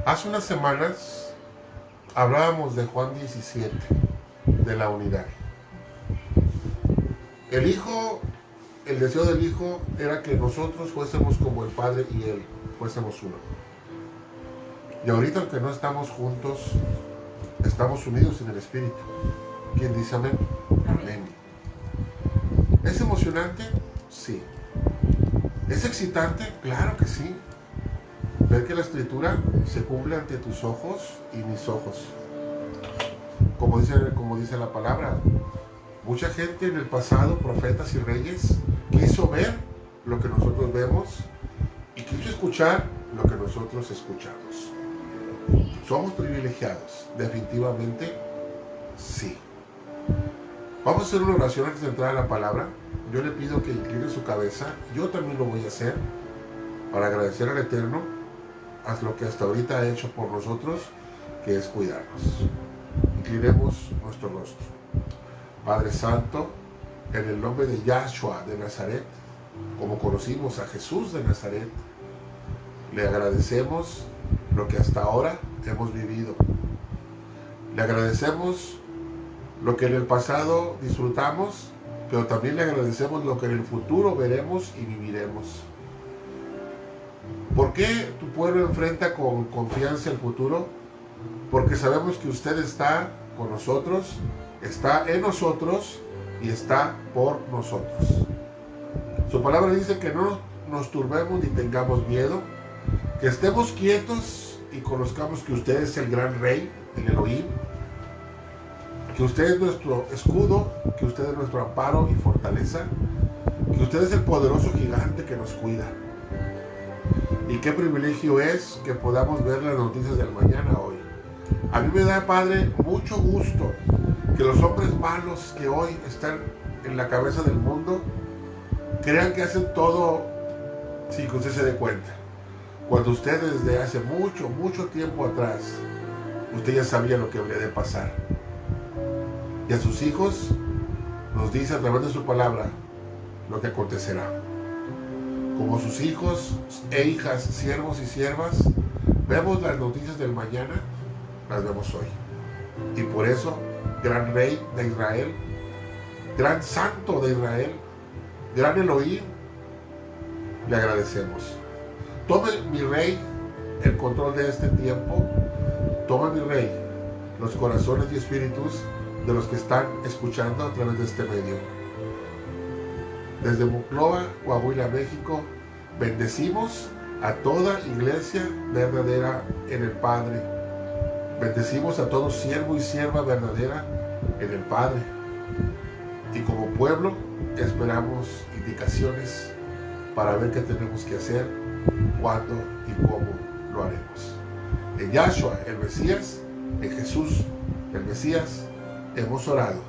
Hace unas semanas hablábamos de Juan 17, de la unidad. El Hijo, el deseo del Hijo era que nosotros fuésemos como el Padre y Él, fuésemos uno. Y ahorita, aunque no estamos juntos, estamos unidos en el Espíritu. ¿Quién dice amén? Amén. ¿Es emocionante? Sí. ¿Es excitante? Claro que sí. Ver que la Escritura se cumple ante tus ojos y mis ojos. Como dice la palabra, mucha gente en el pasado, profetas y reyes, quiso ver lo que nosotros vemos y quiso escuchar lo que nosotros escuchamos. ¿Somos privilegiados? Definitivamente, sí. Vamos a hacer una oración antes de entrar a la palabra. Yo le pido que incline su cabeza. Yo también lo voy a hacer para agradecer al Eterno a lo que hasta ahorita ha hecho por nosotros, que es cuidarnos. Inclinemos nuestro rostro. Padre Santo, en el nombre de Yahshua de Nazaret, como conocimos a Jesús de Nazaret, le agradecemos lo que hasta ahora hemos vivido. Le agradecemos lo que en el pasado disfrutamos, pero también le agradecemos lo que en el futuro veremos y viviremos. ¿Por qué tu pueblo enfrenta con confianza el futuro? Porque sabemos que usted está con nosotros, está en nosotros y está por nosotros. Su palabra dice que no nos turbemos ni tengamos miedo, que estemos quietos y conozcamos que usted es el gran rey, el Elohim, que usted es nuestro escudo, que usted es nuestro amparo y fortaleza, que usted es el poderoso gigante que nos cuida. Y qué privilegio es que podamos ver las noticias del mañana hoy. A mí me da, Padre, mucho gusto que los hombres malos que hoy están en la cabeza del mundo crean que hacen todo sin que usted se dé cuenta. Cuando usted desde hace mucho tiempo atrás, usted ya sabía lo que habría de pasar. Y a sus hijos nos dice a través de su palabra lo que acontecerá. Como sus hijos e hijas, siervos y siervas, vemos las noticias del mañana, las vemos hoy. Y por eso, gran rey de Israel, gran santo de Israel, gran Elohim, le agradecemos. Tome, mi rey, el control de este tiempo. Toma, mi rey, los corazones y espíritus de los que están escuchando a través de este medio. Desde Monclova, Coahuila, México, bendecimos a toda iglesia verdadera en el Padre. Bendecimos a todo siervo y sierva verdadera en el Padre. Y como pueblo esperamos indicaciones para ver qué tenemos que hacer, cuándo y cómo lo haremos. En Yahshua, el Mesías, en Jesús, el Mesías, hemos orado.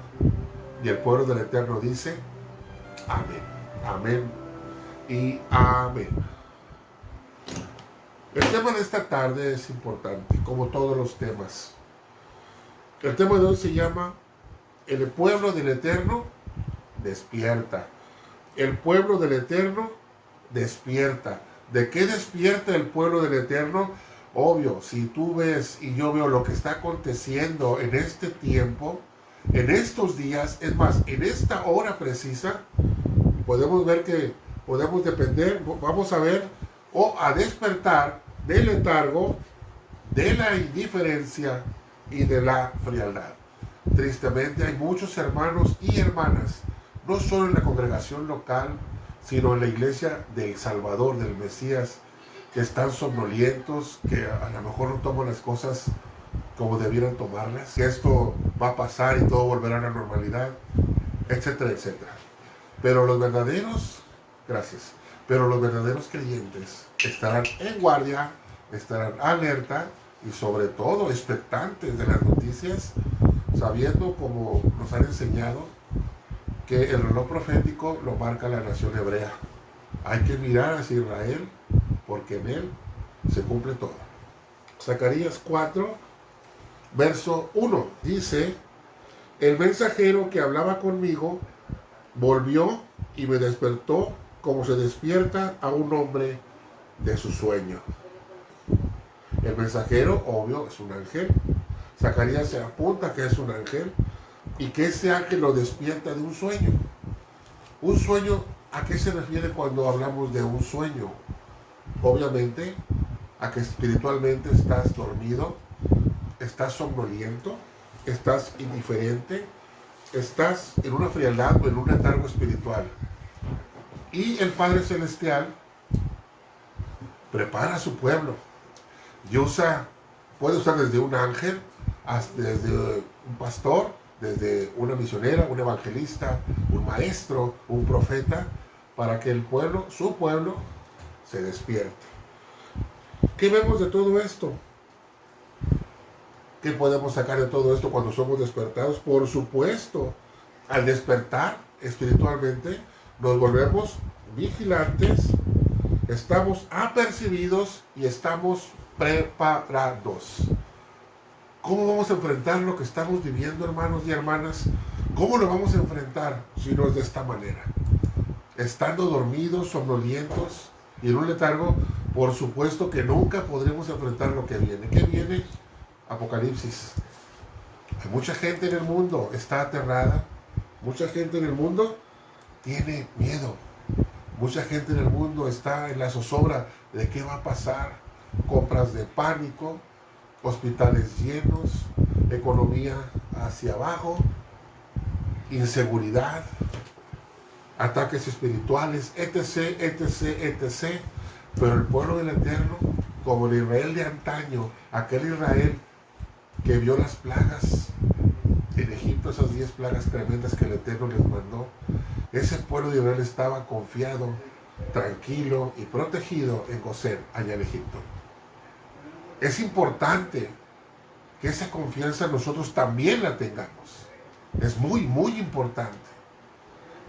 Y el pueblo del Eterno dice, amén, amén y amén. El tema de esta tarde es importante, como todos los temas. El tema de hoy se llama el pueblo del Eterno despierta. El pueblo del Eterno despierta. ¿De qué despierta el pueblo del Eterno? Obvio, si tú ves y yo veo lo que está aconteciendo en este tiempo, en estos días, es más, en esta hora precisa, podemos ver que podemos depender, vamos a ver, o a despertar del letargo, de la indiferencia y de la frialdad. Tristemente hay muchos hermanos y hermanas, no solo en la congregación local, sino en la iglesia del Salvador, del Mesías, que están somnolientos, que a lo mejor no toman las cosas como debieran tomarlas, que esto va a pasar y todo volverá a la normalidad, etcétera, etcétera. Pero los verdaderos, gracias, pero los verdaderos creyentes estarán en guardia, estarán alerta y sobre todo expectantes de las noticias, sabiendo, como nos han enseñado, que el reloj profético lo marca la nación hebrea. Hay que mirar hacia Israel, porque en él se cumple todo. Zacarías 4, verso 1, dice, el mensajero que hablaba conmigo volvió y me despertó como se despierta a un hombre de su sueño. El mensajero, obvio, es un ángel. Zacarías se apunta que es un ángel y que ese ángel lo despierta de un sueño. Un sueño, ¿a qué se refiere cuando hablamos de un sueño? Obviamente, a que espiritualmente estás dormido, estás somnoliento, estás indiferente, estás en una frialdad o en un letargo espiritual. Y el Padre Celestial prepara a su pueblo y puede usar desde un ángel, desde un pastor, desde una misionera, un evangelista, un maestro, un profeta, para que el pueblo, su pueblo, se despierte. ¿Qué vemos de todo esto? ¿Qué podemos sacar de todo esto cuando somos despertados? Por supuesto, al despertar espiritualmente, nos volvemos vigilantes, estamos apercibidos y estamos preparados. ¿Cómo vamos a enfrentar lo que estamos viviendo, hermanos y hermanas? ¿Cómo lo vamos a enfrentar si no es de esta manera? Estando dormidos, somnolientos y en un letargo, por supuesto que nunca podremos enfrentar lo que viene. ¿Qué viene? Apocalipsis. Hay mucha gente en el mundo, está aterrada. Mucha gente en el mundo tiene miedo. Mucha gente en el mundo está en la zozobra de qué va a pasar. Compras de pánico, hospitales llenos, economía hacia abajo, inseguridad, ataques espirituales, etc., etc., etc. Pero el pueblo del Eterno, como el Israel de antaño, aquel Israel que vio las plagas en Egipto, esas 10 plagas tremendas que el Eterno les mandó, ese pueblo de Israel estaba confiado, tranquilo y protegido en Gosén, allá en Egipto. Es importante que esa confianza nosotros también la tengamos. Es muy, muy importante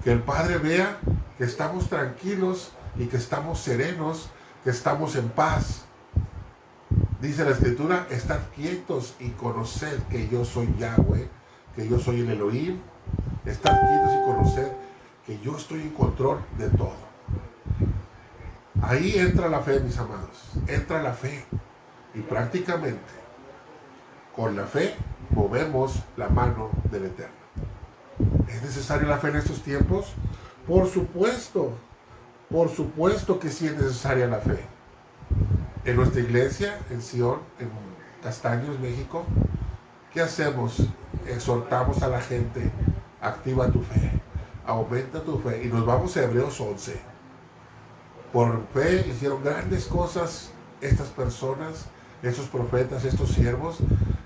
que el Padre vea que estamos tranquilos y que estamos serenos, que estamos en paz. Dice la Escritura, estad quietos y conoced que yo soy Yahweh, que yo soy el Elohim. Estad quietos y conoced que yo estoy en control de todo. Ahí entra la fe, mis amados, entra la fe. Y prácticamente, con la fe, movemos la mano del Eterno. ¿Es necesaria la fe en estos tiempos? Por supuesto que sí es necesaria la fe. En nuestra iglesia, en Sion, en Castaños, México, ¿qué hacemos? Exhortamos a la gente, activa tu fe, aumenta tu fe. Y nos vamos a Hebreos 11. Por fe hicieron grandes cosas estas personas, estos profetas, estos siervos,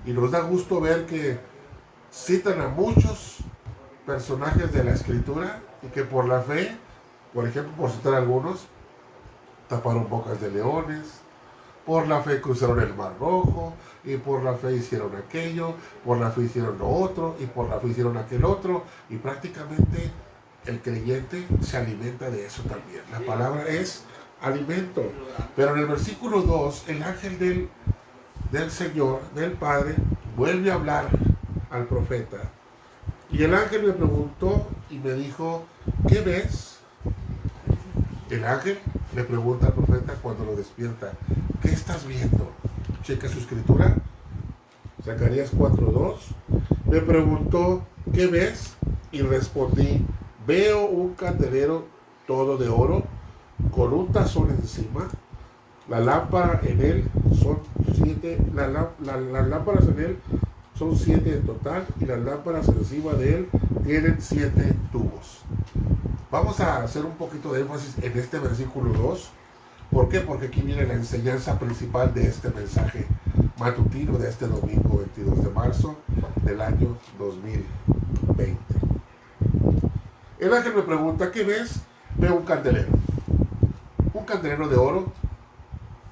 y nos da gusto ver que citan a muchos personajes de la Escritura y que por la fe, por ejemplo, por citar algunos, taparon bocas de leones, por la fe cruzaron el Mar Rojo, y por la fe hicieron aquello, por la fe hicieron lo otro, y por la fe hicieron aquel otro, y prácticamente el creyente se alimenta de eso también. La palabra es alimento. Pero en el versículo 2, el ángel del Señor, del Padre, vuelve a hablar al profeta. Y el ángel me preguntó y me dijo, ¿qué ves? El ángel le pregunta al profeta cuando lo despierta, ¿qué estás viendo? Checa su escritura, Zacarías 4:2. Me preguntó, ¿qué ves? Y respondí, veo un candelero todo de oro, con un tazón encima. La lámpara en él son 7, las lámparas en él son 7 en total, y las lámparas encima de él tienen 7 tubos. Vamos a hacer un poquito de énfasis en este versículo 2. ¿Por qué? Porque aquí viene la enseñanza principal de este mensaje matutino de este domingo 22 de marzo del año 2020. El ángel me pregunta, ¿qué ves? Veo un candelero de oro,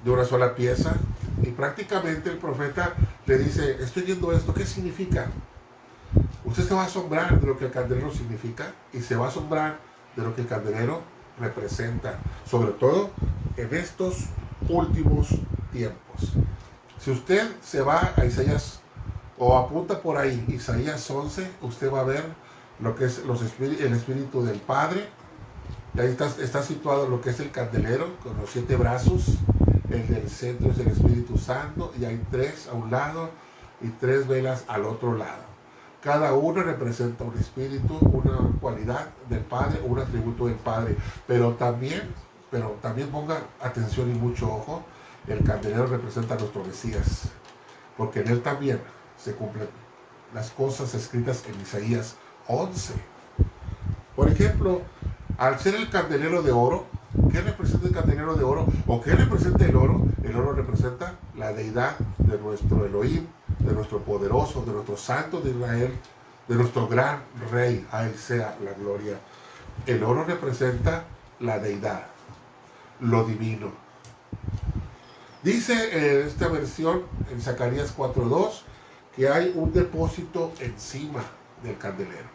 de una sola pieza, y prácticamente el profeta le dice, estoy viendo esto, ¿qué significa? Usted se va a asombrar de lo que el candelero significa, y se va a asombrar de lo que el candelero representa, sobre todo en estos últimos tiempos. Si usted se va a Isaías o apunta por ahí Isaías 11, usted va a ver lo que es el espíritu del Padre. Y ahí está situado lo que es el candelero con los 7 brazos, el del centro es el Espíritu Santo, y hay 3 a un lado y 3 velas al otro lado. Cada uno representa un espíritu, una cualidad del Padre, un atributo del Padre. Pero también ponga atención y mucho ojo, el candelero representa a nuestro Mesías, porque en él también se cumplen las cosas escritas en Isaías 11. Por ejemplo, al ser el candelero de oro, ¿qué representa el candelero de oro? ¿O qué representa el oro? El oro representa la deidad de nuestro Elohim, de nuestro poderoso, de nuestro santo de Israel, de nuestro gran rey. A él sea la gloria. El oro representa la deidad, lo divino. Dice en esta versión, en Zacarías 4:2, que hay un depósito encima del candelero.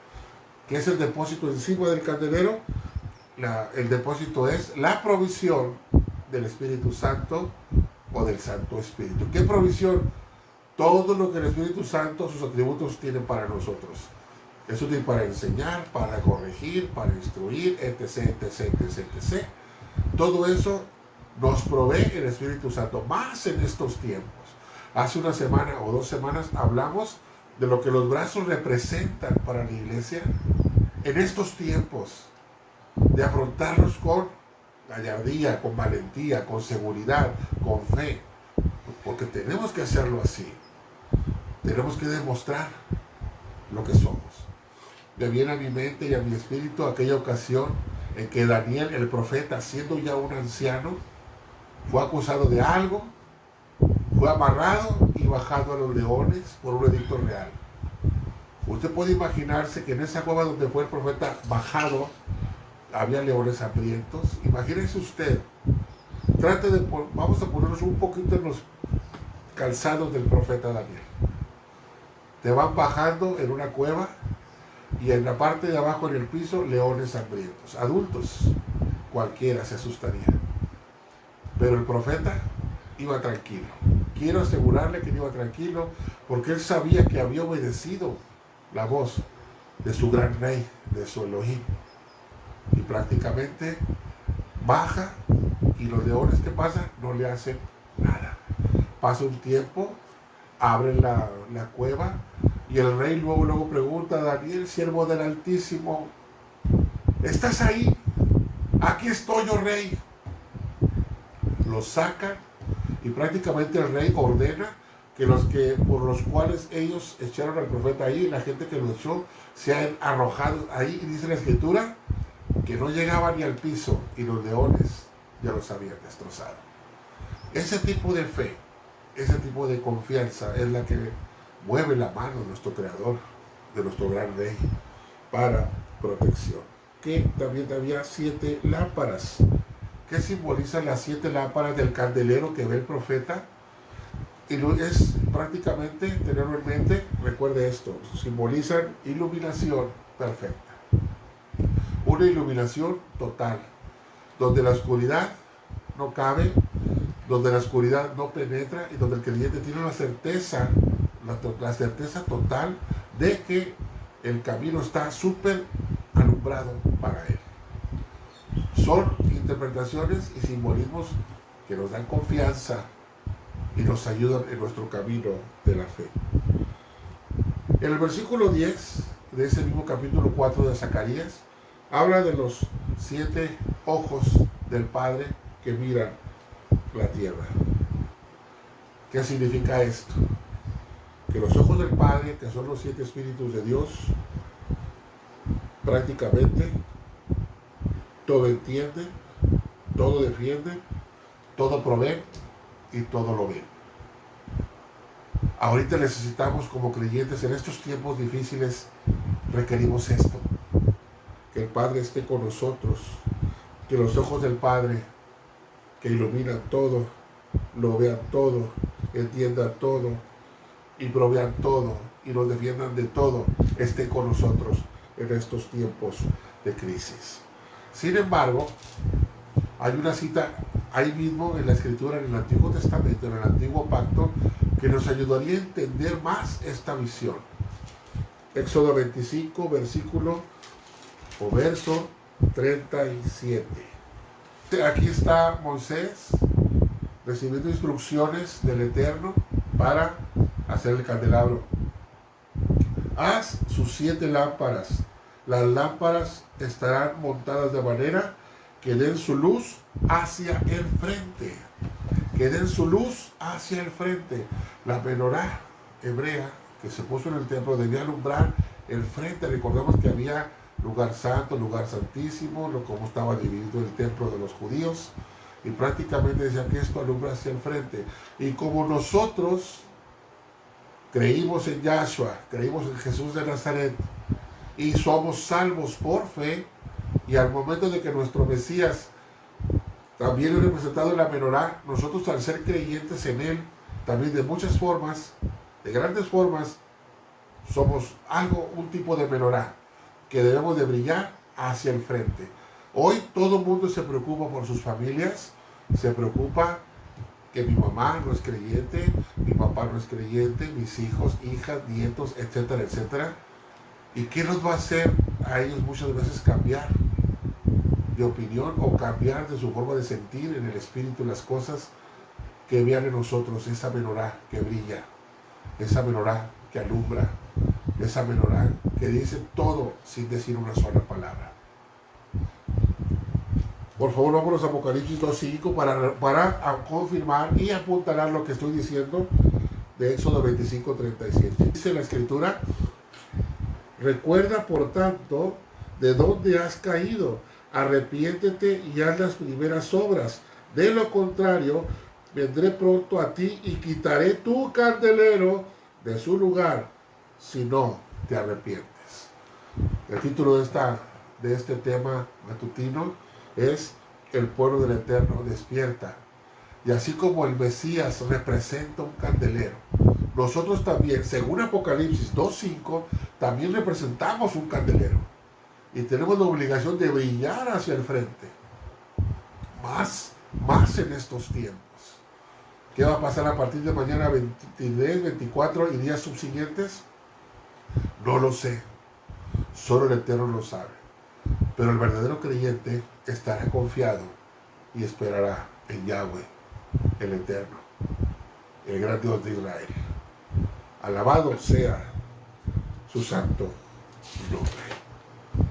¿Qué es el depósito encima del candelero? El depósito es la provisión del Espíritu Santo o del Santo Espíritu. ¿Qué provisión? Todo lo que el Espíritu Santo, sus atributos, tienen para nosotros. Es útil para enseñar, para corregir, para instruir, etc, etc, etc, etc. Todo eso nos provee el Espíritu Santo, más en estos tiempos. Hace una semana o 2 semanas hablamos de lo que los brazos representan para la iglesia en estos tiempos, de afrontarlos con gallardía, con valentía, con seguridad, con fe, porque tenemos que hacerlo así. Tenemos que demostrar lo que somos. Me viene a mi mente y a mi espíritu aquella ocasión en que Daniel, el profeta, siendo ya un anciano, fue acusado de algo, fue amarrado y bajado a los leones por un edicto real. Usted puede imaginarse que en esa cueva donde fue el profeta bajado, había leones hambrientos. Imagínese usted, vamos a ponernos un poquito en los calzados del profeta Daniel. Te van bajando en una cueva y en la parte de abajo, en el piso, leones hambrientos, adultos. Cualquiera se asustaría. Pero el profeta iba tranquilo. Quiero asegurarle que iba tranquilo, porque él sabía que había obedecido la voz de su gran rey, de su Elohim. Y prácticamente baja, y los leones que pasan no le hacen nada. Pasa un tiempo, abren la cueva, y el rey luego pregunta a Daniel, siervo del Altísimo, ¿estás ahí? Aquí estoy, oh rey. Lo sacan, y prácticamente el rey ordena que por los cuales ellos echaron al profeta ahí, la gente que lo echó, sean arrojados ahí. Y dice la escritura que no llegaban ni al piso, y los leones ya los habían destrozado. Ese tipo de fe, ese tipo de confianza es la que mueve la mano de nuestro Creador, de nuestro gran Rey, para protección. Que también había 7 lámparas. ¿Qué simbolizan las 7 lámparas del candelero que ve el profeta? Y es prácticamente, tenerlo en mente, recuerde esto, simbolizan iluminación perfecta. Una iluminación total, donde la oscuridad no cabe, donde la oscuridad no penetra, y donde el creyente tiene la certeza total de que el camino está súper alumbrado para él. Son interpretaciones y simbolismos que nos dan confianza y nos ayudan en nuestro camino de la fe. En el versículo 10 de ese mismo capítulo 4 de Zacarías, habla de los 7 ojos del Padre que miran la tierra. ¿Qué significa esto? Que los ojos del Padre, que son los 7 espíritus de Dios, prácticamente todo entienden, todo defienden, todo proveen y todo lo ven. Ahorita necesitamos, como creyentes en estos tiempos difíciles, requerimos esto: que el Padre esté con nosotros, que los ojos del Padre, que iluminan todo, lo vean todo, entiendan todo y provean todo y nos defiendan de todo, estén con nosotros en estos tiempos de crisis. Sin embargo, hay una cita ahí mismo en la Escritura, en el Antiguo Testamento, en el Antiguo Pacto, que nos ayudaría a entender más esta visión. Éxodo 25, verso 37. Aquí está Moisés recibiendo instrucciones del Eterno para hacer el candelabro. Haz sus 7 lámparas. Las lámparas estarán montadas de manera que den su luz hacia el frente. Que den su luz hacia el frente. La menorá hebrea que se puso en el templo debía alumbrar el frente. Recordamos que había lugar santo, lugar santísimo, como estaba dividido el templo de los judíos, y prácticamente decía que esto alumbra hacia el frente. Y como nosotros creímos en Yahshua, creímos en Jesús de Nazaret, y somos salvos por fe, y al momento de que nuestro Mesías también es representado en la menorá, nosotros al ser creyentes en Él, también de muchas formas, de grandes formas, somos un tipo de menorá, que debemos de brillar hacia el frente. Hoy todo el mundo se preocupa por sus familias, se preocupa que mi mamá no es creyente, mi papá no es creyente, mis hijos, hijas, nietos, etcétera, etcétera. ¿Y qué nos va a hacer a ellos muchas veces cambiar de opinión o cambiar de su forma de sentir en el espíritu las cosas? Que vean en nosotros esa menorá que brilla, esa menorá que alumbra, esa menorá que dice todo sin decir una sola palabra. Por favor, vámonos a Apocalipsis 2.5 para confirmar y apuntalar lo que estoy diciendo de Éxodo 25.37. Dice la Escritura: recuerda, por tanto, de dónde has caído, arrepiéntete y haz las primeras obras. De lo contrario, vendré pronto a ti y quitaré tu candelero de su lugar, si no te arrepientes. El título de este tema matutino es: el pueblo del Eterno despierta. Y así como el Mesías representa un candelero, nosotros también, según Apocalipsis 2.5, también representamos un candelero. Y tenemos la obligación de brillar hacia el frente. Más en estos tiempos. ¿Qué va a pasar a partir de mañana 23, 24 y días subsiguientes? No lo sé. Solo el Eterno lo sabe. Pero el verdadero creyente estará confiado y esperará en Yahweh, el Eterno, el gran Dios de Israel. Alabado sea su santo nombre.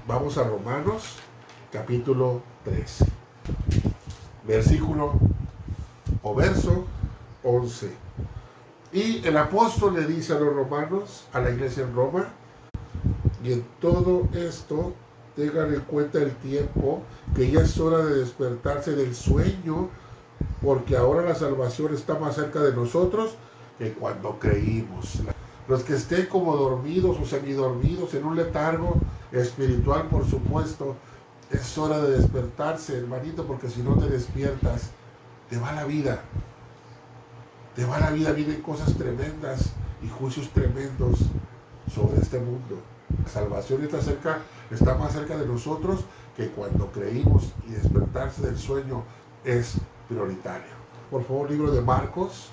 Vamos a Romanos, capítulo 3, verso 11. Y el apóstol le dice a los romanos, a la iglesia en Roma: y en todo esto tengan en cuenta el tiempo, que ya es hora de despertarse del sueño, porque ahora la salvación está más cerca de nosotros que cuando creímos. Los que estén como dormidos o semidormidos en un letargo espiritual, por supuesto, es hora de despertarse, hermanito, porque si no te despiertas, te va la vida. Te va la vida, vienen cosas tremendas y juicios tremendos sobre este mundo. La salvación está más cerca de nosotros que cuando creímos, y despertarse del sueño es prioritario. Por favor, libro de Marcos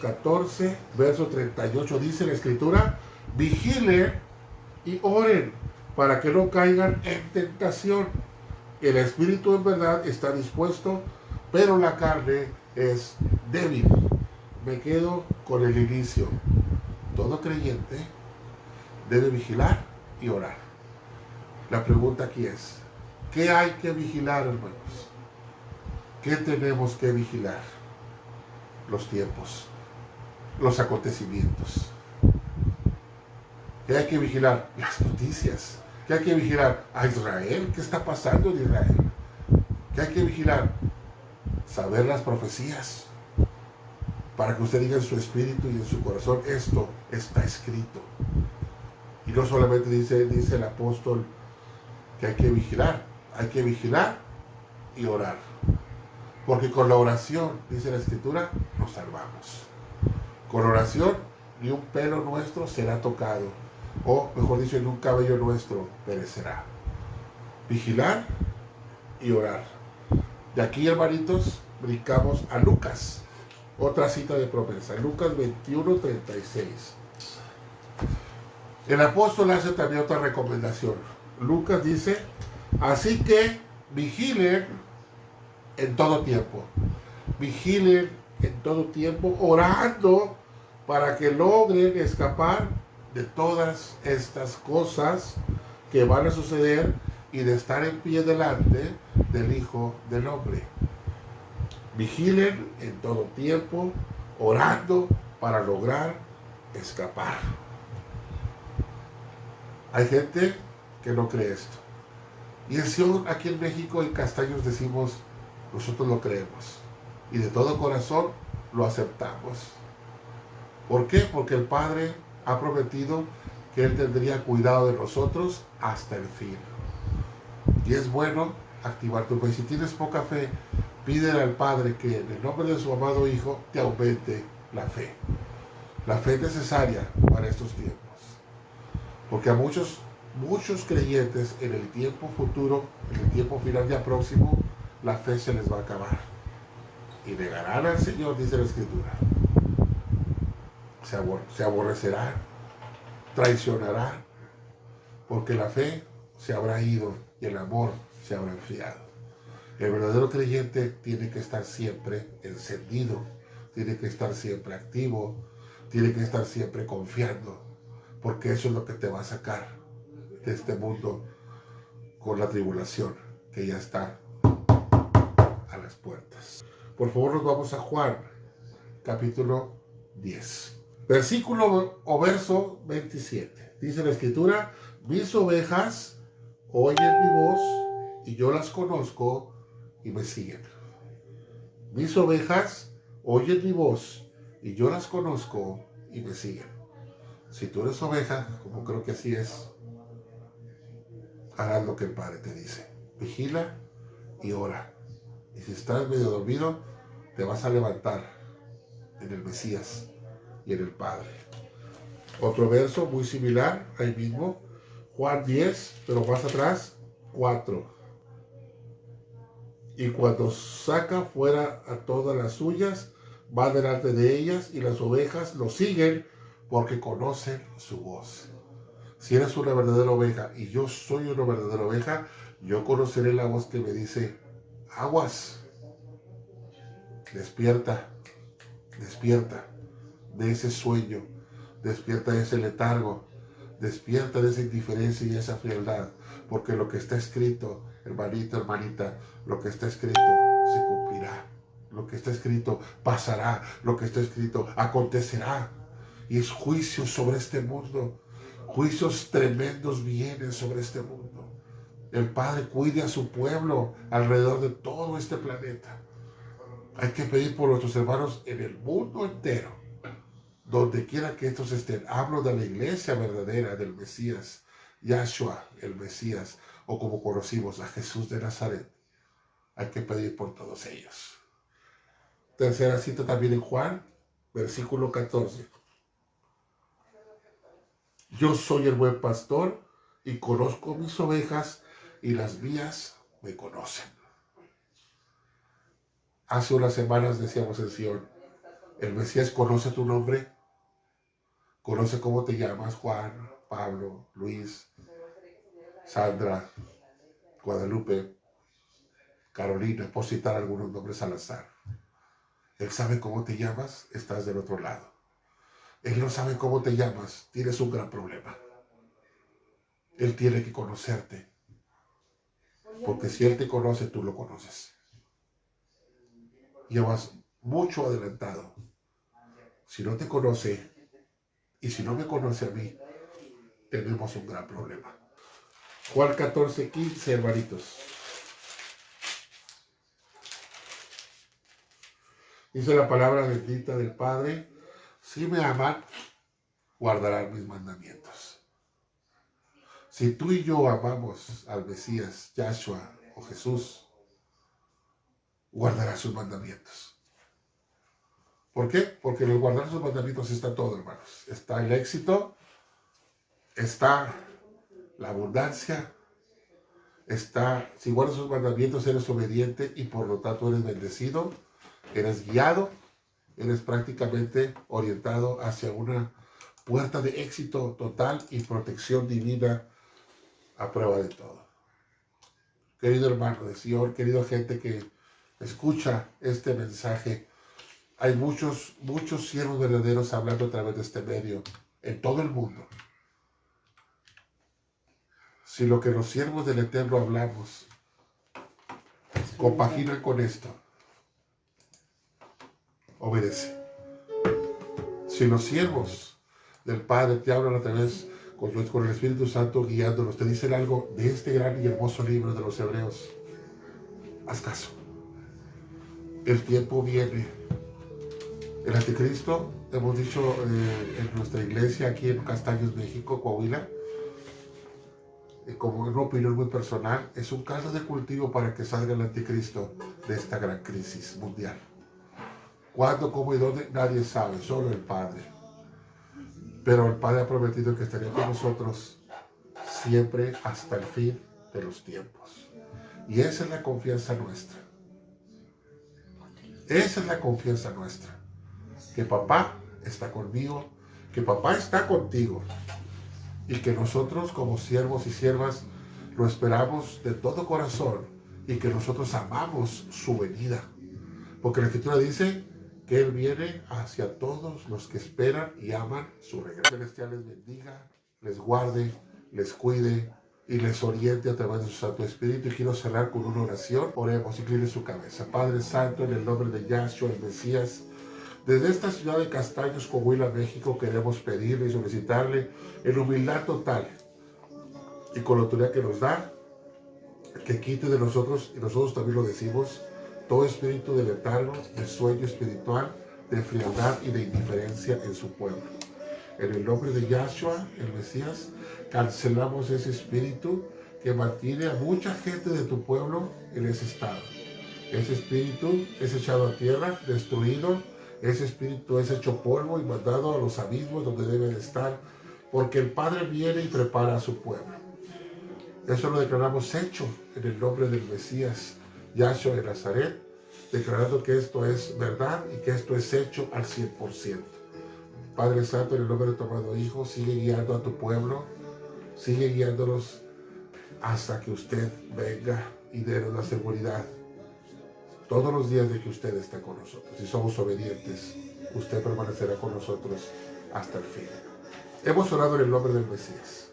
14, verso 38, dice la Escritura: vigilen y oren para que no caigan en tentación. El espíritu en verdad está dispuesto, pero la carne es débil. Me quedo con el inicio. Todo creyente debe vigilar y orar. La pregunta aquí es: ¿qué hay que vigilar, hermanos? ¿Qué tenemos que vigilar? Los tiempos, los acontecimientos. ¿Qué hay que vigilar? Las noticias. ¿Qué hay que vigilar? A Israel. ¿Qué está pasando en Israel? ¿Qué hay que vigilar? Saber las profecías, para que usted diga en su espíritu y en su corazón: esto está escrito. Y no solamente dice el apóstol que hay que vigilar y orar. Porque con la oración, dice la Escritura, nos salvamos. Con oración, ni un pelo nuestro será tocado, o mejor dicho, ni un cabello nuestro perecerá. Vigilar y orar. De aquí, hermanitos, brincamos a Lucas. Otra cita de promesa, Lucas 21:36. El apóstol hace también otra recomendación. Lucas dice: así que vigilen en todo tiempo. Vigilen en todo tiempo, orando para que logren escapar de todas estas cosas que van a suceder y de estar en pie delante del Hijo del Hombre. Vigilen en todo tiempo, orando para lograr escapar. Hay gente que no cree esto. Y en Sion, aquí en México, en Castaños decimos, nosotros lo creemos. Y de todo corazón lo aceptamos. ¿Por qué? Porque el Padre ha prometido que Él tendría cuidado de nosotros hasta el fin. Y es bueno activar tu fe. Si tienes poca fe, pídele al Padre que en el nombre de su amado Hijo te aumente la fe. La fe es necesaria para estos tiempos. Porque a muchos creyentes en el tiempo futuro, en el tiempo final ya próximo, la fe se les va a acabar. Y negarán al Señor, dice la Escritura. Se aborrecerán, traicionarán, porque la fe se habrá ido y el amor se habrá enfriado. El verdadero creyente tiene que estar siempre encendido, tiene que estar siempre activo, tiene que estar siempre confiando, porque eso es lo que te va a sacar de este mundo con la tribulación que ya está a las puertas. Por favor, nos vamos a Juan, capítulo 10. Versículo o verso 27. Dice la Escritura, mis ovejas oyen mi voz y yo las conozco y me siguen. Mis ovejas oyen mi voz y yo las conozco y me siguen. Si tú eres oveja, como creo que así es, harás lo que el Padre te dice. Vigila y ora. Y si estás medio dormido, te vas a levantar en el Mesías y en el Padre. Otro verso muy similar, ahí mismo, Juan 10, pero más atrás, 4. Y cuando saca fuera a todas las suyas, va delante de ellas y las ovejas lo siguen porque conocen su voz. Si eres una verdadera oveja y yo soy una verdadera oveja, yo conoceré la voz que me dice, aguas, despierta, despierta de ese sueño, despierta de ese letargo, despierta de esa indiferencia y esa frialdad, porque lo que está escrito, hermanito, hermanita, lo que está escrito se cumplirá, lo que está escrito pasará, lo que está escrito acontecerá, y es juicio sobre este mundo, juicios tremendos vienen sobre este mundo. El Padre cuide a su pueblo alrededor de todo este planeta. Hay que pedir por nuestros hermanos en el mundo entero, donde quiera que estos estén. Hablo de la iglesia verdadera del Mesías, Yahshua, el Mesías, o como conocimos a Jesús de Nazaret. Hay que pedir por todos ellos. Tercera cita también en Juan, versículo 14. Yo soy el buen pastor y conozco mis ovejas y las mías me conocen. Hace unas semanas decíamos en Sion, el Mesías conoce tu nombre, conoce cómo te llamas, Juan, Pablo, Luis, Sandra, Guadalupe, Carolina, por citar algunos nombres al azar. Él sabe cómo te llamas, estás del otro lado. Él no sabe cómo te llamas, tienes un gran problema. Él tiene que conocerte, porque si Él te conoce, tú lo conoces. Llevas mucho adelantado. Si no te conoce, y si no me conoce a mí, tenemos un gran problema. Juan 14:15, hermanitos. Dice la palabra bendita del Padre, si me aman, guardarán mis mandamientos. Si tú y yo amamos al Mesías, Yahshua o Jesús, guardará sus mandamientos. ¿Por qué? Porque en el guardar sus mandamientos está todo, hermanos. Está el éxito, está la abundancia, está, si guardas sus mandamientos eres obediente y por lo tanto eres bendecido, eres guiado, eres prácticamente orientado hacia una puerta de éxito total y protección divina a prueba de todo. Querido hermano de Sion, querido gente que escucha este mensaje. Hay muchos siervos verdaderos hablando a través de este medio en todo el mundo. Si lo que los siervos del Eterno hablamos compagina con esto, obedece. Si los siervos del Padre te hablan a través con el Espíritu Santo guiándolos, te dicen algo de este gran y hermoso libro de los Hebreos, haz caso. El tiempo viene. El anticristo, hemos dicho en nuestra iglesia aquí en Castaños, México, Coahuila, como una opinión muy personal, es un caldo de cultivo para que salga el anticristo de esta gran crisis mundial. ¿Cuándo, cómo y dónde? Nadie sabe, solo el Padre. Pero el Padre ha prometido que estaría con nosotros siempre hasta el fin de los tiempos. Y esa es la confianza nuestra. Esa es la confianza nuestra. Que papá está conmigo, que papá está contigo. Y que nosotros como siervos y siervas lo esperamos de todo corazón y que nosotros amamos su venida. Porque la Escritura dice que Él viene hacia todos los que esperan y aman su regreso. Celestial les bendiga, les guarde, les cuide y les oriente a través de su Santo Espíritu. Y quiero cerrar con una oración. Oremos, incline su cabeza. Padre Santo, en el nombre de Yahshua, el Mesías, desde esta ciudad de Castaños, Coahuila, México, queremos pedirle y solicitarle en humildad total y con la autoridad que nos da, que quite de nosotros, y nosotros también lo decimos, todo espíritu de letargo, de sueño espiritual, de frialdad y de indiferencia en su pueblo. En el nombre de Yahshua, el Mesías, cancelamos ese espíritu que mantiene a mucha gente de tu pueblo en ese estado. Ese espíritu es echado a tierra, destruido. Ese espíritu es hecho polvo y mandado a los abismos donde debe de estar, porque el Padre viene y prepara a su pueblo. Eso lo declaramos hecho en el nombre del Mesías, Yahshua de Nazaret, declarando que esto es verdad y que esto es hecho al 100%. Padre Santo, en el nombre de tu amado Hijo, sigue guiando a tu pueblo, sigue guiándolos hasta que usted venga y dénos la seguridad todos los días de que usted está con nosotros. Si somos obedientes, usted permanecerá con nosotros hasta el fin. Hemos orado en el nombre del Mesías.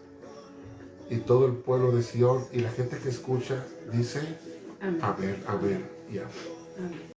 Y todo el pueblo de Sion y la gente que escucha dice amén, amén y amén.